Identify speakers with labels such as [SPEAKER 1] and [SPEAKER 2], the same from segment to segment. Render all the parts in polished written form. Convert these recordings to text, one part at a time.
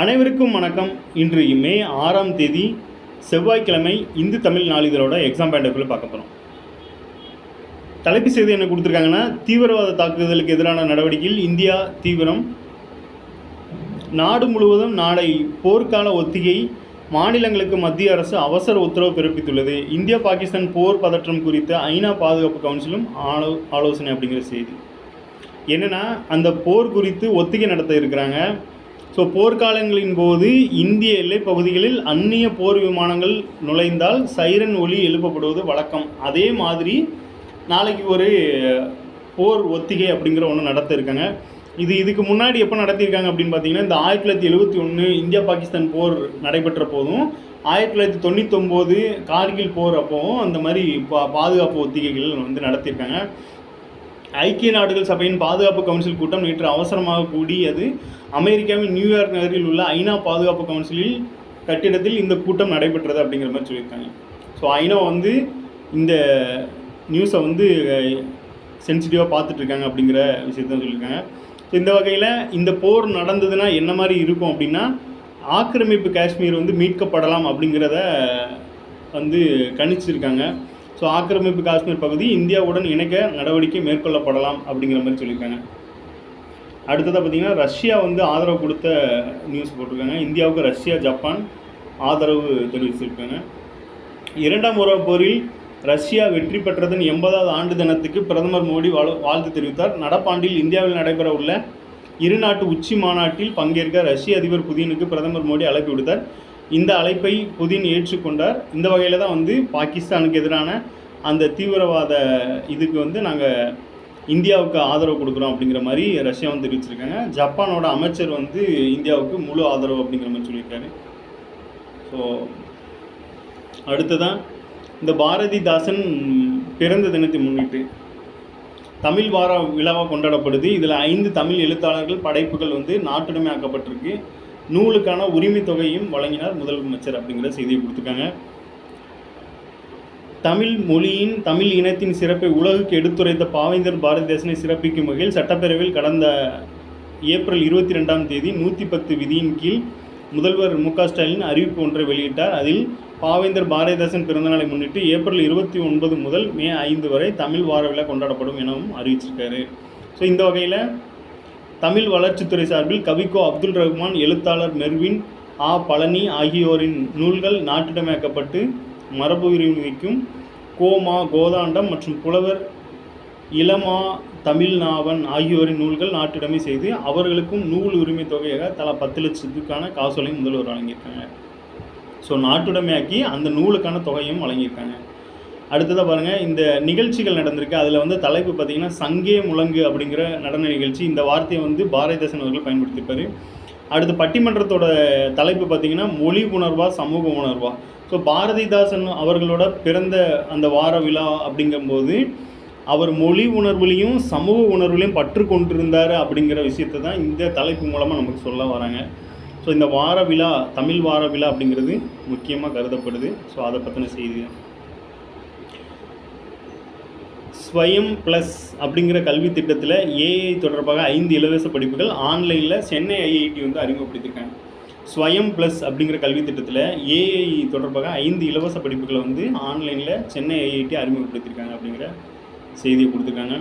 [SPEAKER 1] அனைவருக்கும் வணக்கம். இன்று மே 6ஆம் தேதி செவ்வாய்க்கிழமை இந்து தமிழ் நாளிதழோட எக்ஸாம் பேண்டர்ஃபில் பார்க்க போகிறோம். தலைப்பு செய்தி என்ன கொடுத்துருக்காங்கன்னா, தீவிரவாத தாக்குதலுக்கு எதிரான நடவடிக்கையில் இந்தியா தீவிரம். நாடு முழுவதும் நாளை போர்க்கால ஒத்திகை. மாநிலங்களுக்கு மத்திய அரசு அவசர உத்தரவு பிறப்பித்துள்ளது. இந்தியா பாகிஸ்தான் போர் பதற்றம் குறித்த ஐநா பாதுகாப்பு கவுன்சிலும் ஆலோசனை அப்படிங்கிற செய்தி. என்னென்னா, அந்த போர் குறித்து ஒத்திகை நடத்த இருக்கிறாங்க. ஸோ போர்க்காலங்களின் போது இந்திய எல்லை பகுதிகளில் அந்நிய போர் விமானங்கள் நுழைந்தால் சைரன் ஒலி எழுப்பப்படுவது வழக்கம். அதே மாதிரி நாளைக்கு ஒரு போர் ஒத்திகை அப்படிங்கிற ஒன்று நடத்த இருக்காங்க. இதுக்கு முன்னாடி எப்போ நடத்தியிருக்காங்க அப்படின்னு பார்த்தீங்கன்னா, இந்த 1971 இந்தியா பாகிஸ்தான் போர் நடைபெற்ற போதும், 1999 கார்கில் போர் அப்போவும் அந்த மாதிரி பாதுகாப்பு ஒத்திகைகள் நடத்தியிருக்காங்க. ஐக்கிய நாடுகள் சபையின் பாதுகாப்பு கவுன்சில் கூட்டம் நேற்று அவசரமாக கூடியது. அமெரிக்காவின் நியூயார்க் நகரில் உள்ள ஐநா பாதுகாப்பு கவுன்சிலில் கட்டிடத்தில் இந்த கூட்டம் நடைபெற்றது அப்படிங்கிற மாதிரி சொல்லியிருக்காங்க. ஸோ ஐநா இந்த நியூஸை சென்சிட்டிவாக பார்த்துட்ருக்காங்க அப்படிங்கிற விஷயத்த சொல்லியிருக்காங்க. ஸோ இந்த வகையில் இந்த போர் நடந்ததுன்னா என்ன மாதிரி இருக்கும் அப்படின்னா, ஆக்கிரமிப்பு காஷ்மீர் மீட்கப்படலாம் அப்படிங்கிறத கணிச்சிருக்காங்க. ஸோ ஆக்கிரமிப்பு காஷ்மீர் பகுதி இந்தியாவுடன் இணைக்க நடவடிக்கை மேற்கொள்ளப்படலாம் அப்படிங்கிற மாதிரி சொல்லியிருக்காங்க. அடுத்ததாக பார்த்திங்கன்னா, ரஷ்யா ஆதரவு கொடுத்த நியூஸ் போட்டிருக்காங்க. இந்தியாவுக்கு ரஷ்யா, ஜப்பான் ஆதரவு தெரிவிச்சிருக்காங்க. 2ஆம் உலகப் போரில் ரஷ்யா வெற்றி பெற்றதன் 80வது ஆண்டு தினத்துக்கு பிரதமர் மோடி வாழ்த்து தெரிவித்தார். நடப்பாண்டில் இந்தியாவில் நடைபெற உள்ள இருநாட்டு உச்சி மாநாட்டில் பங்கேற்க ரஷ்ய அதிபர் புதினுக்கு பிரதமர் மோடி அழைப்பு விடுத்தார். இந்த அழைப்பை புதின் ஏற்றுக்கொண்டார். இந்த வகையில் தான் பாகிஸ்தானுக்கு எதிரான அந்த தீவிரவாத இதுக்கு நாங்கள் இந்தியாவுக்கு ஆதரவு கொடுக்குறோம் அப்படிங்கிற மாதிரி ரஷ்யா தெரிவிச்சிருக்காங்க. ஜப்பானோட அமைச்சர் இந்தியாவுக்கு முழு ஆதரவு அப்படிங்கிற மாதிரி சொல்லியிருக்காரு. ஸோ அடுத்ததான், இந்த பாரதிதாசன் பிறந்த தினத்தை முன்னிட்டு தமிழ் வார விழாவாக கொண்டாடப்படுது. இதில் 5 தமிழ் எழுத்தாளர்கள் படைப்புகள் நாட்டுடைமை ஆக்கப்பட்டிருக்கு. நூலுக்கான உரிமை தொகையும் வழங்கினார் முதலமைச்சர் அப்படிங்கிற செய்தியை கொடுத்துருக்காங்க. தமிழ் மொழியின் தமிழ் இனத்தின் சிறப்பை உலகுக்கு எடுத்துரைத்த பாவேந்தர் பாரதிதாசனை சிறப்பிக்கும் வகையில் சட்டப்பேரவையில் கடந்த ஏப்ரல் 22ஆம் தேதி 110 விதியின் கீழ் முதல்வர் மு.க. ஸ்டாலின் அறிவிப்பு ஒன்றை வெளியிட்டார். அதில் பாவேந்தர் பாரதிதாசன் பிறந்தநாளை முன்னிட்டு ஏப்ரல் 29 முதல் மே 5 வரை தமிழ் வார விழா கொண்டாடப்படும் எனவும் அறிவிச்சிருக்காரு. ஸோ இந்த வகையில் தமிழ் வளர்ச்சித்துறை சார்பில் கவிக்கோ அப்துல் ரஹ்மான், எழுத்தாளர் மெர்வின் ஆ. பழனி ஆகியோரின் நூல்கள் நாட்டுடைமையாக்கப்பட்டு மரபு உரிமைக்கும் கோமா கோதாண்டம் மற்றும் புலவர் இளமா தமிழ்நாவன் ஆகியோரின் நூல்கள் நாட்டுடைமை செய்து அவர்களுக்கும் நூல் உரிமை தொகையாக தலா 10 லட்சத்துக்கான காசோலையும் முதல்வர் வழங்கியிருக்காங்க. ஸோ நாட்டுடைமையாக்கி அந்த நூலுக்கான தொகையும் வழங்கியிருக்காங்க. அடுத்ததாக பாருங்கள், இந்த நிகழ்ச்சிகள் நடந்திருக்கு. அதில் தலைப்பு பார்த்திங்கன்னா, சங்கே முழங்கு அப்படிங்கிற நடன நிகழ்ச்சி. இந்த வார்த்தையை பாரதிதாசன் அவர்கள் பயன்படுத்தியிருப்பார். அடுத்து பட்டிமன்றத்தோட தலைப்பு பார்த்திங்கன்னா, மொழி உணர்வா சமூக உணர்வா. ஸோ பாரதிதாசன் அவர்களோட பிறந்த அந்த வார விழா அப்படிங்கும்போது அவர் மொழி உணர்வுலையும் சமூக உணர்வுலையும் பற்று கொண்டிருந்தார் அப்படிங்கிற விஷயத்தை தான் இந்த தலைப்பு மூலமாக நமக்கு சொல்ல வராங்க. ஸோ இந்த வார விழா, தமிழ் வார விழா அப்படிங்கிறது முக்கியமாக கருதப்படுது. ஸோ அதை பற்றின செய்தி. ஸ்வயம் ப்ளஸ் அப்படிங்கிற கல்வி திட்டத்தில் ஏஐ தொடர்பாக 5 இலவச படிப்புகள் ஆன்லைனில் சென்னை ஐஐடி அறிமுகப்படுத்தியிருக்காங்க. ஸ்வயம் ப்ளஸ் அப்படிங்கிற கல்வி திட்டத்தில் ஏஐ தொடர்பாக 5 இலவச படிப்புகளை ஆன்லைனில் சென்னை ஐஐடி அறிமுகப்படுத்தியிருக்காங்க அப்படிங்கிற செய்தியை கொடுத்துருக்காங்க.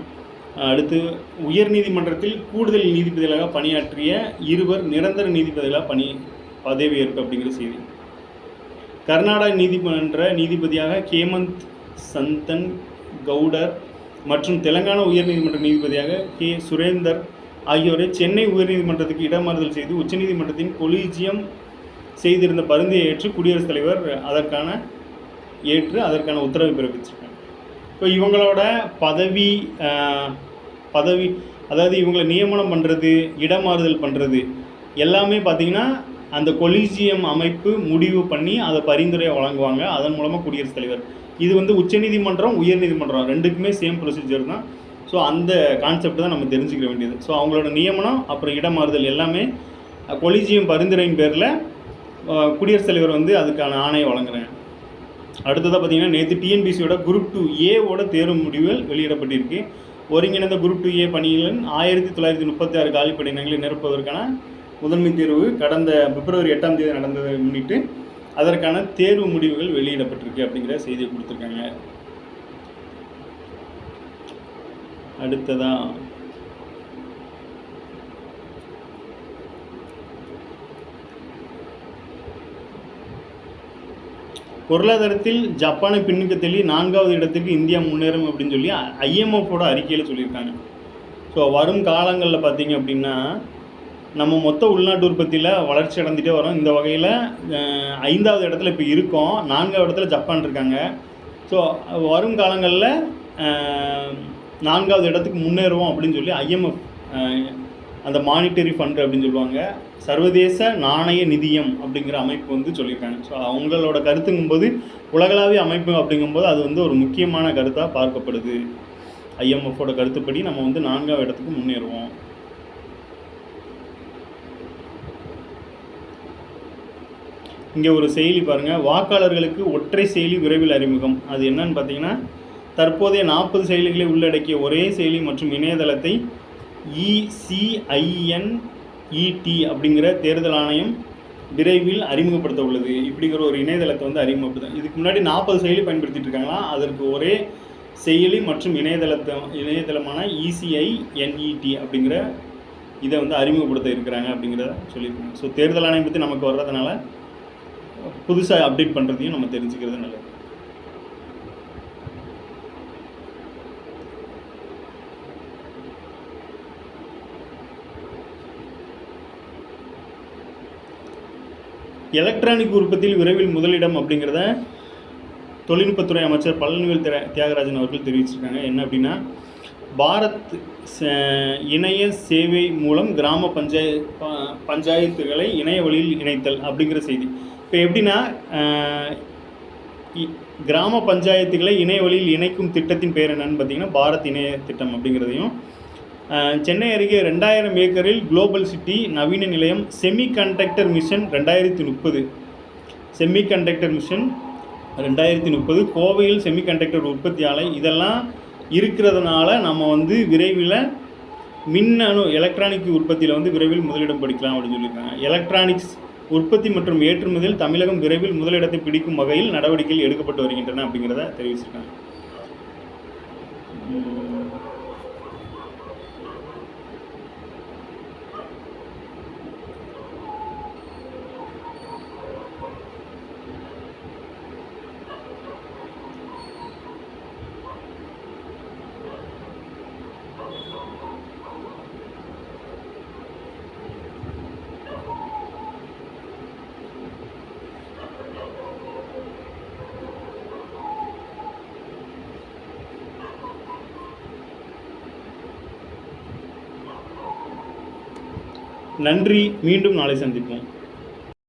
[SPEAKER 1] அடுத்து, உயர்நீதிமன்றத்தில் கூடுதல் நீதிபதிகளாக பணியாற்றிய 2 நிரந்தர நீதிபதிகளாக பதவியேற்பு அப்படிங்கிற செய்தி. கர்நாடக நீதிமன்ற நீதிபதியாக ஹேமந்த் சந்தன் கவுடர் மற்றும் தெலங்கானா உயர்நீதிமன்ற நீதிபதியாக கே. சுரேந்தர் ஆகியோரை சென்னை உயர்நீதிமன்றத்துக்கு இடமாறுதல் செய்து உச்சநீதிமன்றத்தின் கொலீஜியம் செய்திருந்த பரிந்துரையை ஏற்று குடியரசுத் தலைவர் அதற்கான உத்தரவை பிறப்பிச்சிருக்காங்க. இப்போ இவங்களோட பதவி அதாவது இவங்களை நியமனம் பண்ணுறது, இடமாறுதல் பண்ணுறது எல்லாமே பார்த்திங்கன்னா அந்த கொலீஜியம் அமைப்பு முடிவு பண்ணி அதை பரிந்துரையை வழங்குவாங்க. அதன் மூலமாக குடியரசுத் தலைவர். இது உச்சநீதிமன்றம், உயர்நீதிமன்றம் ரெண்டுக்குமே சேம் ப்ரொசீஜர் தான். ஸோ அந்த கான்செப்ட் தான் நம்ம தெரிஞ்சுக்க வேண்டியது. ஸோ அவங்களோட நியமனம் அப்புறம் இடமாறுதல் எல்லாமே கொலீஜியம் பரிந்துரையின் பேரில் குடியரசுத் தலைவர் அதுக்கான ஆணையை வழங்குறாங்க. அடுத்ததாக பார்த்திங்கன்னா, நேற்று டிஎன்பிசியோட குரூப் 2A தேர்வு முடிவுகள் வெளியிடப்பட்டிருக்கு. ஒருங்கிணைந்த குரூப் 2A பணிகளின் 1936 காலி பணியிடங்களை நிரப்புவதற்கான முதன்மை தேர்வு கடந்த பிப்ரவரி 8ஆம் தேதி நடந்ததை முன்னிட்டு அதற்கான தேர்வு முடிவுகள் வெளியிடப்பட்டிருக்கு அப்படிங்கிற செய்தியை கொடுத்துருக்காங்க. அடுத்ததான் பொருளாதாரத்தில் ஜப்பானை பின்னுக்கு தள்ளி 4வது இடத்துக்கு இந்தியா முன்னேறும் அப்படின்னு சொல்லி IMFோட அறிக்கையில் சொல்லியிருக்காங்க. ஸோ வரும் காலங்களில் பார்த்திங்க அப்படின்னா நம்ம மொத்த உள்நாட்டு உற்பத்தியில் வளர்ச்சி அடைந்துகிட்டே வரோம். இந்த வகையில் 5வது இடத்துல இப்போ இருக்கோம், 4வது இடத்துல ஜப்பான் இருக்காங்க. ஸோ வரும் காலங்களில் 4வது இடத்துக்கு முன்னேறுவோம் அப்படின்னு சொல்லி IMF அந்த மானிட்டரி ஃபண்ட் அப்படின்னு சொல்லுவாங்க, சர்வதேச நாணய நிதியம் அப்படிங்கிற அமைப்பு வந்து சொல்லியிருக்காங்க. ஸோ அவங்களோட கருத்துங்கும்போது உலகளாவிய அமைப்பு அப்படிங்கும்போது அது வந்து ஒரு முக்கியமான கருத்தாக பார்க்கப்படுது. IMFோட கருத்துப்படி நம்ம வந்து 4வது இடத்துக்கு முன்னேறுவோம். இங்கே ஒரு செயலி பாருங்கள், வாக்காளர்களுக்கு ஒற்றை செயலி விரைவில் அறிமுகம். அது என்னன்னு பார்த்தீங்கன்னா, தற்போதைய 40 செயலிகளை உள்ளடக்கிய ஒரே செயலி மற்றும் இணையதளத்தை ECINET அப்படிங்கிற தேர்தல் ஆணையம் விரைவில் அறிமுகப்படுத்த உள்ளது. இப்படிங்கிற ஒரு இணையதளத்தை வந்து அறிமுகப்படுத்த, இதுக்கு முன்னாடி 40 செயலி பயன்படுத்திட்டு இருக்காங்களாம். அதற்கு ஒரே செயலி மற்றும் இணையதளமான ECINET அப்படிங்கிற இதை வந்து அறிமுகப்படுத்த இருக்கிறாங்க அப்படிங்கிறத சொல்லியிருக்காங்க. ஸோ தேர்தல் ஆணையம் பற்றி நமக்கு வர்றதுனால புதுசாக அப்டேட் பண்ணுறதையும் நம்ம தெரிஞ்சுக்கிறது நல்லது. எலக்ட்ரானிக் உற்பத்தியில் விரைவில் முதலிடம் அப்படிங்கிறத தொழில்நுட்பத்துறை அமைச்சர் பழனிவேல் தியாகராஜன் அவர்கள் தெரிவிச்சிருக்காங்க. என்ன அப்படின்னா, பாரத் இணைய சேவை மூலம் கிராம பஞ்சாயத்துகளை இணைய வழியில் இணைத்தல் அப்படிங்கிற செய்தி. இப்போ எப்படின்னா, கிராம பஞ்சாயத்துகளை இணைய வழியில் இணைக்கும் திட்டத்தின் பெயர் என்னன்னு பார்த்தீங்கன்னா பாரத் இணைய திட்டம் அப்படிங்கிறதையும், சென்னை அருகே 2000 ஏக்கரில் குளோபல் சிட்டி நவீன நிலையம் செமிகண்டக்டர் மிஷன் 2030, செமிகண்டக்டர் மிஷன் 2030, கோவையில் செமிகண்டக்டர் உற்பத்தி ஆலை, இதெல்லாம் இருக்கிறதுனால நம்ம வந்து விரைவில் மின்னணு எலக்ட்ரானிக் உற்பத்தியில் வந்து விரைவில் முதலிடம் படிக்கலாம் அப்படின்னு சொல்லியிருக்காங்க. எலக்ட்ரானிக்ஸ் உற்பத்தி மற்றும் ஏற்றுமதியில் தமிழகம் விரைவில் முதலிடத்தை பிடிக்கும் வகையில் நடவடிக்கைகள் எடுக்கப்பட்டு வருகின்றன அப்படிங்கிறத தெரிவிச்சிருக்காங்க. நன்றி, மீண்டும் நாளை சந்திப்போம்.